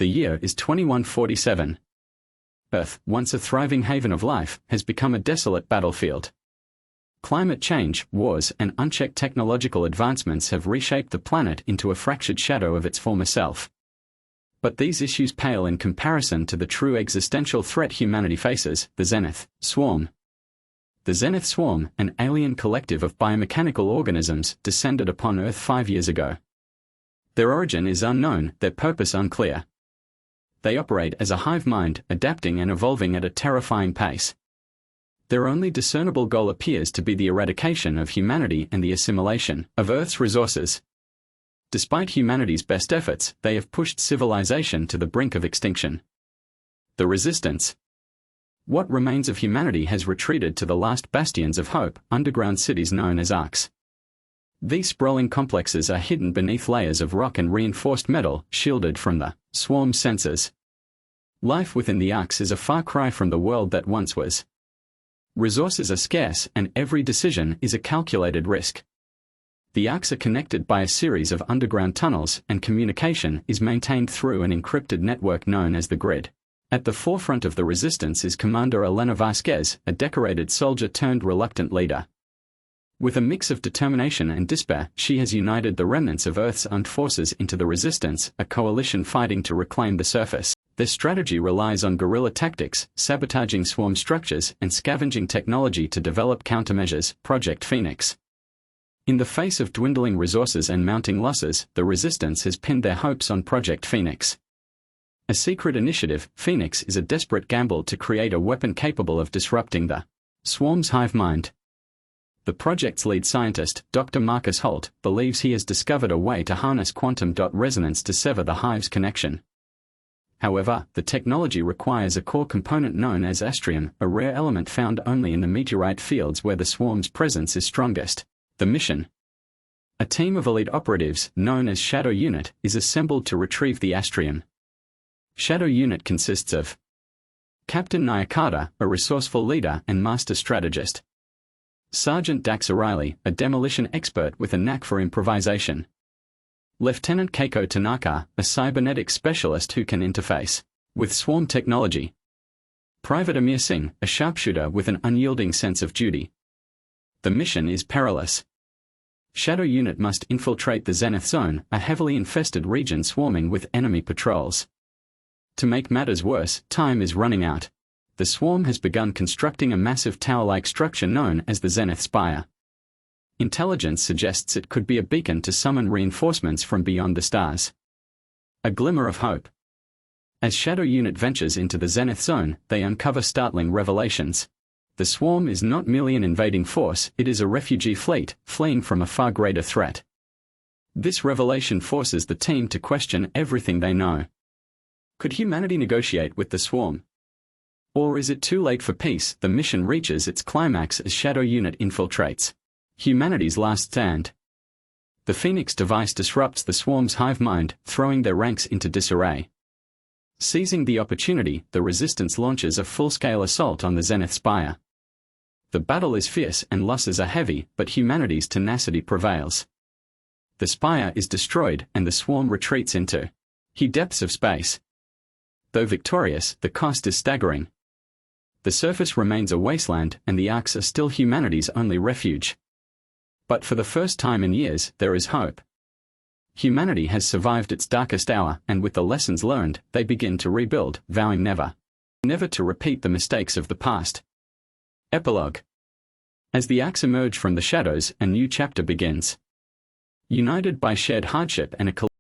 The year is 2147. Earth, once a thriving haven of life, has become a desolate battlefield. Climate change, wars, and unchecked technological advancements have reshaped the planet into a fractured shadow of its former self. But these issues pale in comparison to the true existential threat humanity faces: the Zenith Swarm. The Zenith Swarm, an alien collective of biomechanical organisms, descended upon Earth 5 years ago. Their origin is unknown, their purpose unclear. They operate as a hive mind, adapting and evolving at a terrifying pace. Their only discernible goal appears to be the eradication of humanity and the assimilation of Earth's resources. Despite humanity's best efforts, they have pushed civilization to the brink of extinction. The Resistance. What remains of humanity has retreated to the last bastions of hope, underground cities known as arcs. These sprawling complexes are hidden beneath layers of rock and reinforced metal, shielded from the swarm's sensors. Life within the arcs is a far cry from the world that once was. Resources are scarce, and every decision is a calculated risk. The arcs are connected by a series of underground tunnels, and communication is maintained through an encrypted network known as the grid. At the forefront of the resistance is Commander Elena Vasquez, a decorated soldier turned reluctant leader. With a mix of determination and despair, she has united the remnants of Earth's armed forces into the Resistance, a coalition fighting to reclaim the surface. Their strategy relies on guerrilla tactics, sabotaging swarm structures, and scavenging technology to develop countermeasures. Project Phoenix. In the face of dwindling resources and mounting losses, the Resistance has pinned their hopes on Project Phoenix. A secret initiative, Phoenix is a desperate gamble to create a weapon capable of disrupting the swarm's hive mind. The project's lead scientist, Dr. Marcus Holt, believes he has discovered a way to harness quantum dot resonance to sever the hive's connection. However, the technology requires a core component known as astrium, a rare element found only in the meteorite fields where the swarm's presence is strongest. The mission. A team of elite operatives, known as Shadow Unit, is assembled to retrieve the astrium. Shadow Unit consists of Captain Nyakata, a resourceful leader and master strategist. Sergeant Dax O'Reilly, a demolition expert with a knack for improvisation. Lieutenant Keiko Tanaka, a cybernetics specialist who can interface with swarm technology. Private Amir Singh, a sharpshooter with an unyielding sense of duty. The mission is perilous. Shadow Unit must infiltrate the Zenith Zone, a heavily infested region swarming with enemy patrols. To make matters worse, time is running out. The swarm has begun constructing a massive tower-like structure known as the Zenith Spire. Intelligence suggests it could be a beacon to summon reinforcements from beyond the stars. A glimmer of hope. As Shadow Unit ventures into the Zenith Zone, they uncover startling revelations. The swarm is not merely an invading force, it is a refugee fleet, fleeing from a far greater threat. This revelation forces the team to question everything they know. Could humanity negotiate with the swarm? Or is it too late for peace? The mission reaches its climax as Shadow Unit infiltrates humanity's last stand. The Phoenix device disrupts the swarm's hive mind, throwing their ranks into disarray. Seizing the opportunity, the Resistance launches a full-scale assault on the Zenith Spire. The battle is fierce and losses are heavy, but humanity's tenacity prevails. The spire is destroyed and the swarm retreats into the depths of space. Though victorious, the cost is staggering. The surface remains a wasteland and the arcs are still humanity's only refuge. But for the first time in years, there is hope. Humanity has survived its darkest hour, and with the lessons learned, they begin to rebuild, vowing never to repeat the mistakes of the past. Epilogue. As the arcs emerge from the shadows, a new chapter begins. United by shared hardship and a